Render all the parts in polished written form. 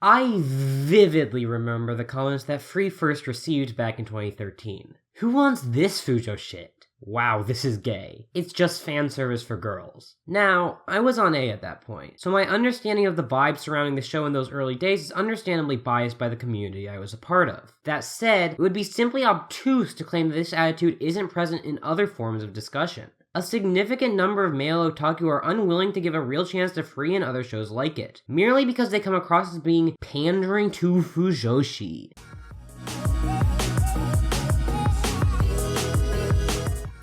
I vividly remember the comments that Free first received back in 2013. Who wants this Fujo shit? Wow, this is gay. It's just fan service for girls. Now, I was on A at that point, so my understanding of the vibe surrounding the show in those early days is understandably biased by the community I was a part of. That said, it would be simply obtuse to claim that this attitude isn't present in other forms of discussion. A significant number of male otaku are unwilling to give a real chance to Free and other shows like it, merely because they come across as being pandering to Fujoshi.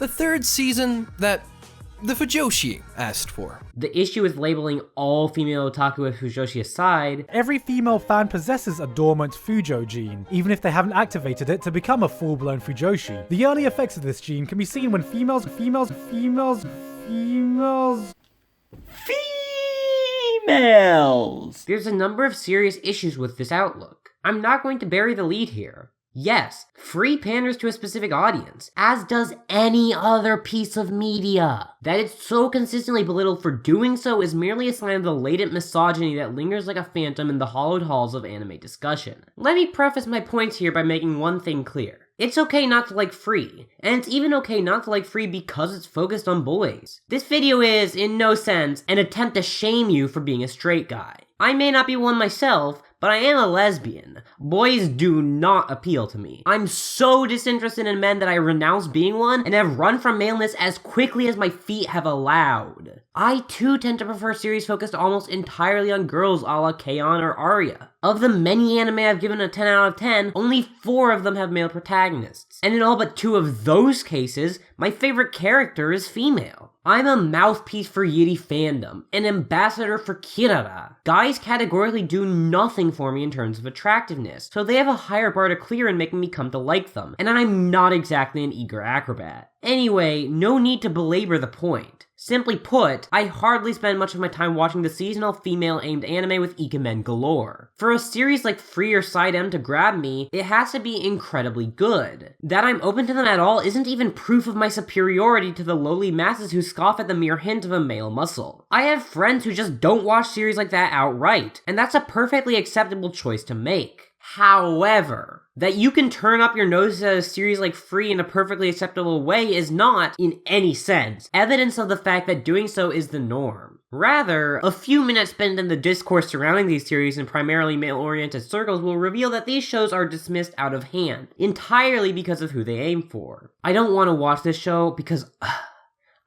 The third season that the Fujoshi asked for. The issue with labeling all female otaku with Fujoshi aside, every female fan possesses a dormant Fujo gene, even if they haven't activated it to become a full-blown Fujoshi. The early effects of this gene can be seen when females. There's a number of serious issues with this outlook. I'm not going to bury the lead here. Yes, Free panders to a specific audience, as does any other piece of media. That it's so consistently belittled for doing so is merely a sign of the latent misogyny that lingers like a phantom in the hollowed halls of anime discussion. Let me preface my points here by making one thing clear. It's okay not to like Free, and it's even okay not to like Free because it's focused on boys. This video is, in no sense, an attempt to shame you for being a straight guy. I may not be one myself, but I am a lesbian. Boys do not appeal to me. I'm so disinterested in men that I renounce being one and have run from maleness as quickly as my feet have allowed. I too tend to prefer series focused almost entirely on girls a la K-On! Or Arya. Of the many anime I've given a 10 out of 10, only 4 of them have male protagonists. And in all but 2 of those cases, my favorite character is female. I'm a mouthpiece for Yiri fandom, an ambassador for Kirara. Guys categorically do nothing for me in terms of attractiveness, so they have a higher bar to clear in making me come to like them, and I'm not exactly an eager acrobat. Anyway, no need to belabor the point. Simply put, I hardly spend much of my time watching the seasonal female-aimed anime with ikemen galore. For a series like Free or Side M to grab me, it has to be incredibly good. That I'm open to them at all isn't even proof of my superiority to the lowly masses who scoff at the mere hint of a male muscle. I have friends who just don't watch series like that outright, and that's a perfectly acceptable choice to make. However, that you can turn up your nose at a series like Free in a perfectly acceptable way is not, in any sense, evidence of the fact that doing so is the norm. Rather, a few minutes spent in the discourse surrounding these series in primarily male-oriented circles will reveal that these shows are dismissed out of hand, entirely because of who they aim for. I don't want to watch this show because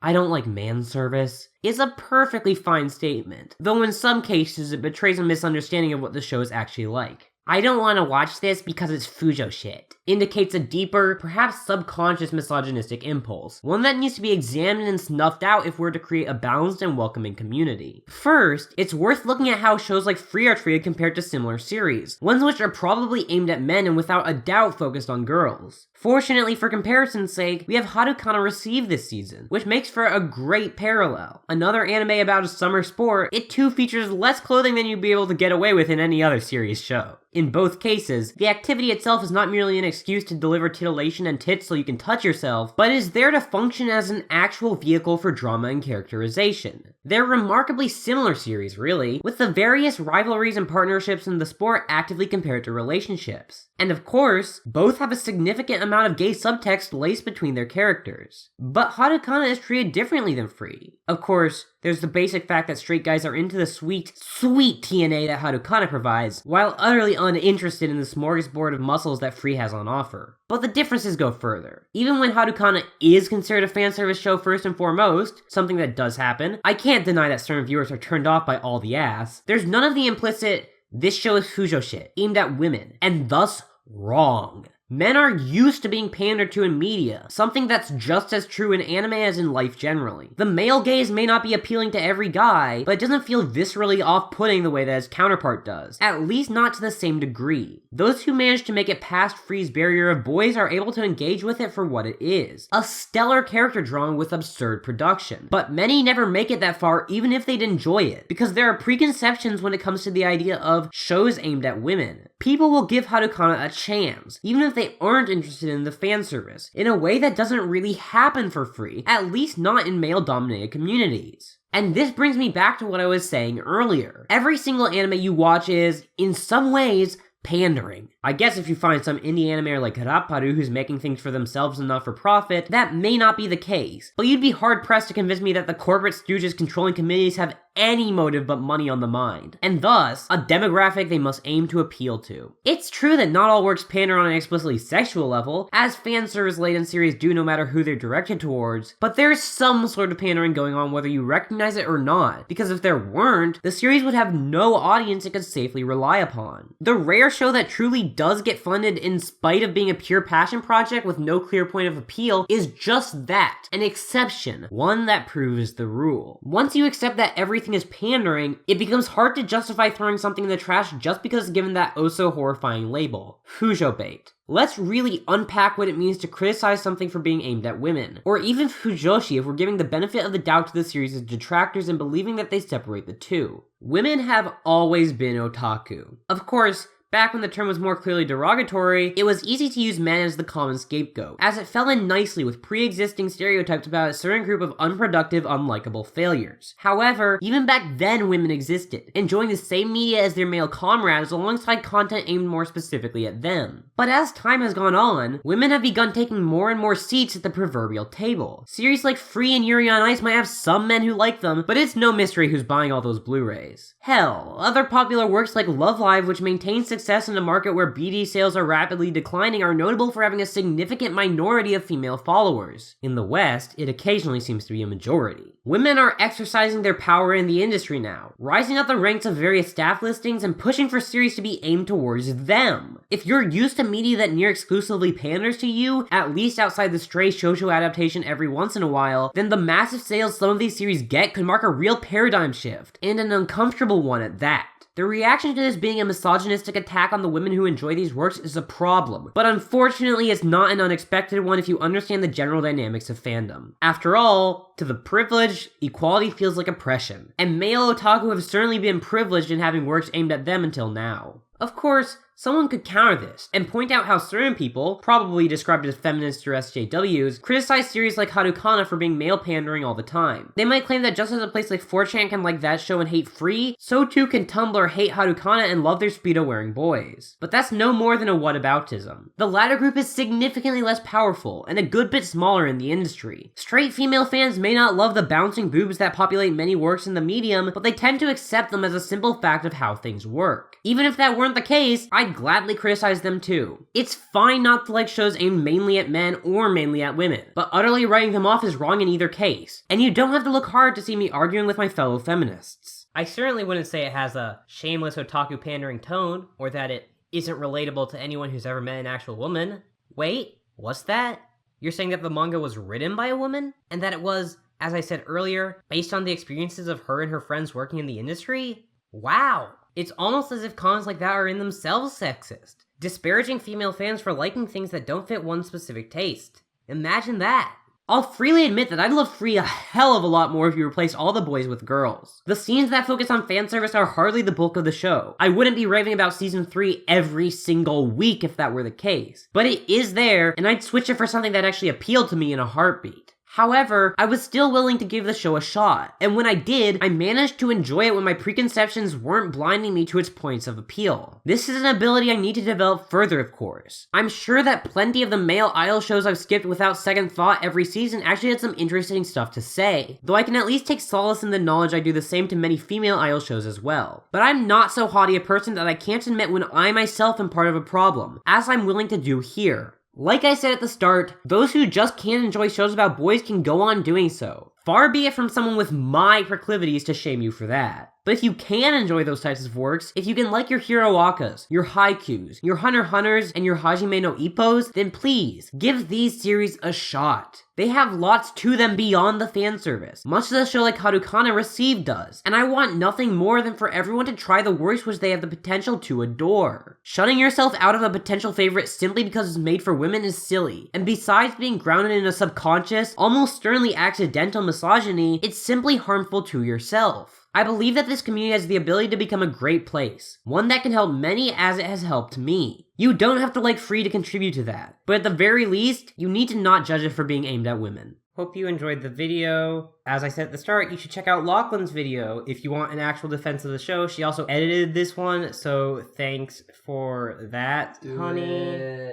I don't like man service is a perfectly fine statement, though in some cases it betrays a misunderstanding of what the show is actually like. I don't want to watch this because it's Fujo shit indicates a deeper, perhaps subconscious misogynistic impulse, one that needs to be examined and snuffed out if we're to create a balanced and welcoming community. First, it's worth looking at how shows like Free are treated compared to similar series, ones which are probably aimed at men and without a doubt focused on girls. Fortunately, for comparison's sake, we have Harukana Receive this season, which makes for a great parallel. Another anime about a summer sport, it too features less clothing than you'd be able to get away with in any other series show. In both cases, the activity itself is not merely an excuse to deliver titillation and tits so you can touch yourself, but is there to function as an actual vehicle for drama and characterization. They're remarkably similar series, really, with the various rivalries and partnerships in the sport actively compared to relationships. And of course, both have a significant amount of gay subtext laced between their characters. But Harukana is treated differently than Free. Of course, there's the basic fact that straight guys are into the sweet TNA that Harukana provides, while utterly uninterested in the smorgasbord of muscles that Free has on offer. But the differences go further. Even when Harukana is considered a fan service show first and foremost, something that does happen, I can't deny that certain viewers are turned off by all the ass. There's none of the implicit, this show is Fujo shit, aimed at women, and thus wrong. Men are used to being pandered to in media, something that's just as true in anime as in life generally. The male gaze may not be appealing to every guy, but it doesn't feel viscerally off-putting the way that his counterpart does, at least not to the same degree. Those who manage to make it past Free's barrier of boys are able to engage with it for what it is, a stellar character drawing with absurd production. But many never make it that far even if they'd enjoy it, because there are preconceptions when it comes to the idea of shows aimed at women. People will give Harukana a chance, even if they aren't interested in the fan service, in a way that doesn't really happen for Free, at least not in male-dominated communities. And this brings me back to what I was saying earlier. Every single anime you watch is, in some ways, pandering. I guess if you find some indie animator like Rapparu who's making things for themselves and not for profit, that may not be the case. But you'd be hard-pressed to convince me that the corporate stooges controlling committees have any motive but money on the mind, and thus, a demographic they must aim to appeal to. It's true that not all works pander on an explicitly sexual level, as fan service-laden series do no matter who they're directed towards, but there's some sort of pandering going on whether you recognize it or not, because if there weren't, the series would have no audience it could safely rely upon. The rare show that truly does get funded in spite of being a pure passion project with no clear point of appeal is just that, an exception, one that proves the rule. Once you accept that everything is pandering, it becomes hard to justify throwing something in the trash just because it's given that oh-so horrifying label, Fujo bait. Let's really unpack what it means to criticize something for being aimed at women, or even Fujoshi if we're giving the benefit of the doubt to the series' detractors and believing that they separate the two. Women have always been otaku. Of course, back when the term was more clearly derogatory, it was easy to use men as the common scapegoat, as it fell in nicely with pre-existing stereotypes about a certain group of unproductive, unlikable failures. However, even back then women existed, enjoying the same media as their male comrades alongside content aimed more specifically at them. But as time has gone on, women have begun taking more and more seats at the proverbial table. Series like Free and Yuri on Ice might have some men who like them, but it's no mystery who's buying all those Blu-rays. Hell, other popular works like Love Live, which maintain success in a market where BD sales are rapidly declining, are notable for having a significant minority of female followers. In the West, it occasionally seems to be a majority. Women are exercising their power in the industry now, rising up the ranks of various staff listings and pushing for series to be aimed towards them. If you're used to media that near exclusively panders to you, at least outside the stray shoujo adaptation every once in a while, then the massive sales some of these series get could mark a real paradigm shift, and an uncomfortable one at that. The reaction to this being a misogynistic attack on the women who enjoy these works is a problem, but unfortunately it's not an unexpected one if you understand the general dynamics of fandom. After all, to the privileged, equality feels like oppression, and male otaku have certainly been privileged in having works aimed at them until now. Of course, someone could counter this, and point out how certain people, probably described as feminists or SJWs, criticize series like Harukana for being male pandering all the time. They might claim that just as a place like 4chan can like that show and hate Free, so too can Tumblr hate Harukana and love their Speedo-wearing boys. But that's no more than a whataboutism. The latter group is significantly less powerful, and a good bit smaller in the industry. Straight female fans may not love the bouncing boobs that populate many works in the medium, but they tend to accept them as a simple fact of how things work. Even if that weren't the case, I'd gladly criticize them too. It's fine not to like shows aimed mainly at men or mainly at women, but utterly writing them off is wrong in either case. And you don't have to look hard to see me arguing with my fellow feminists. I certainly wouldn't say it has a shameless otaku pandering tone, or that it isn't relatable to anyone who's ever met an actual woman. Wait, what's that? You're saying that the manga was written by a woman? And that it was, as I said earlier, based on the experiences of her and her friends working in the industry? Wow! It's almost as if comments like that are in themselves sexist, disparaging female fans for liking things that don't fit one specific taste. Imagine that! I'll freely admit that I'd love Free a hell of a lot more if you replaced all the boys with girls. The scenes that focus on fan service are hardly the bulk of the show. I wouldn't be raving about season 3 every single week if that were the case. But it is there, and I'd switch it for something that actually appealed to me in a heartbeat. However, I was still willing to give the show a shot, and when I did, I managed to enjoy it when my preconceptions weren't blinding me to its points of appeal. This is an ability I need to develop further, of course. I'm sure that plenty of the male idol shows I've skipped without second thought every season actually had some interesting stuff to say, though I can at least take solace in the knowledge I do the same to many female idol shows as well. But I'm not so haughty a person that I can't admit when I myself am part of a problem, as I'm willing to do here. Like I said at the start, those who just can't enjoy shows about boys can go on doing so. Far be it from someone with my proclivities to shame you for that. But if you can enjoy those types of works, if you can like your Hero Akas, your Haikyus, your Hunter x Hunters, and your Hajime no Ippos, then please, give these series a shot. They have lots to them beyond the fan service, much as a show like Harukana Received does, and I want nothing more than for everyone to try the works which they have the potential to adore. Shutting yourself out of a potential favorite simply because it's made for women is silly, and besides being grounded in a subconscious, almost sternly accidental misogyny, it's simply harmful to yourself. I believe that this community has the ability to become a great place, one that can help many as it has helped me. You don't have to like Free to contribute to that, but at the very least, you need to not judge it for being aimed at women. Hope you enjoyed the video. As I said at the start, you should check out Lachlan's video if you want an actual defense of the show. She also edited this one, so thanks for that, honey.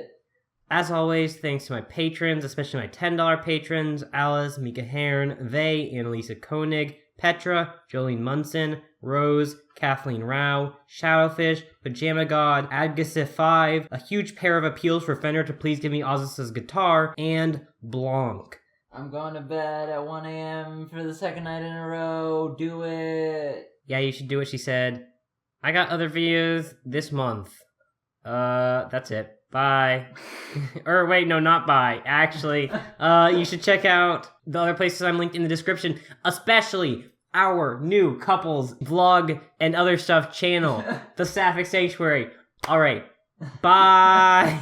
As always, thanks to my patrons, especially my $10 patrons, Alice, Mika Hearn, Vey, Annalisa Koenig, Petra, Jolene Munson, Rose, Kathleen Rao, Shadowfish, Pajama God, Adgasif5, a huge pair of appeals for Fender to please give me Ozus's guitar, and Blanc. I'm going to bed at 1 a.m. for the second night in a row. Do it. Yeah, you should do what she said. I got other videos this month. That's it. Bye. Or wait, no, not bye. Actually, you should check out the other places I'm linked in the description, especially our new couples vlog and other stuff channel, the Sapphic Sanctuary. All right. Bye.